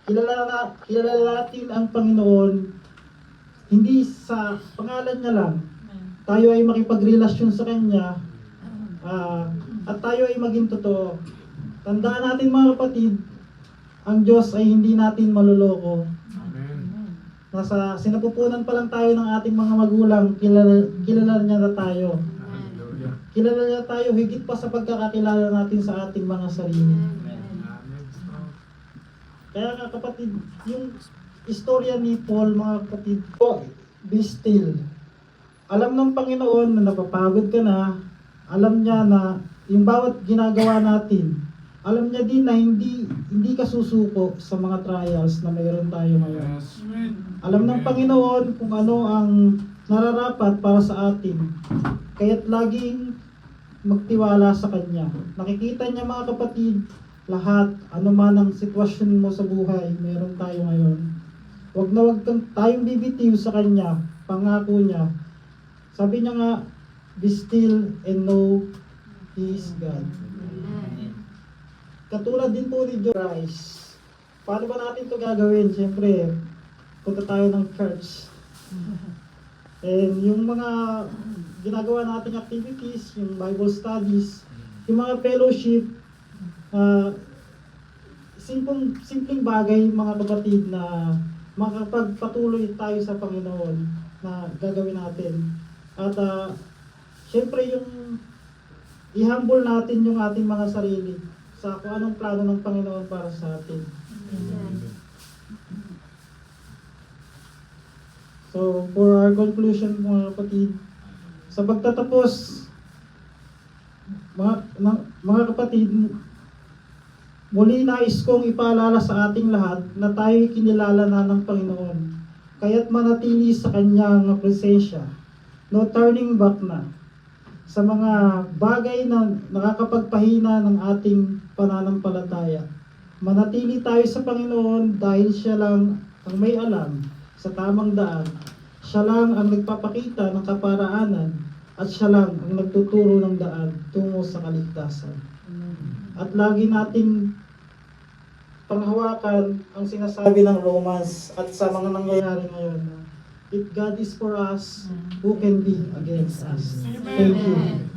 kilala natin ang Panginoon hindi sa pangalan niya lang. Tayo ay makipagrelasyon sa Kanya at tayo ay maging totoo. Tandaan natin mga kapatid, ang Diyos ay hindi natin maluloko. Nasa sinapupunan pa lang tayo ng ating mga magulang, kilala niya na tayo. Kilala niya tayo higit pa sa pagkakakilala natin sa ating mga sarili. Kaya nga kapatid, yung istorya ni Paul, mga kapatid, be still. Alam ng Panginoon na napapagod ka na, alam niya na yung bawat ginagawa natin, alam niya din na hindi ka susuko sa mga trials na mayroon tayo ngayon. Alam ng Panginoon kung ano ang nararapat para sa atin. Kaya't laging magtiwala sa Kanya. Nakikita niya mga kapatid, lahat, ano man ang sitwasyon mo sa buhay, meron tayo ngayon. Huwag na huwag tayong bibitiw sa Kanya, pangako niya. Sabi niya nga, be still and know He is God. Katulad din po ni Christ. Paano ba natin ito gagawin? Siyempre, punta tayo ng church. And yung mga ginagawa nating activities, yung Bible studies, yung mga fellowship, simpleng bagay mga kapatid na makapagpatuloy tayo sa Panginoon na gagawin natin. At syempre yung i-humble natin yung ating mga sarili sa kung anong plano ng Panginoon para sa atin. So, for our conclusion mga kapatid, sa pagtatapos, mga kapatid, muli nais kong ipaalala sa ating lahat na tayo'y kinilala na ng Panginoon. Kaya't manatili sa Kanyang presensya. No turning back na sa mga bagay na nakakapagpahina ng ating pananampalataya. Manatili tayo sa Panginoon dahil Siya lang ang may alam sa tamang daan. Siya lang ang nagpapakita ng kaparaanan at Siya lang ang nagtuturo ng daan tungo sa kaligtasan. At lagi nating panghawakan ang sinasabi ng Romans at sa mga nangyayari ngayon. If God is for us, who can be against us? Thank you.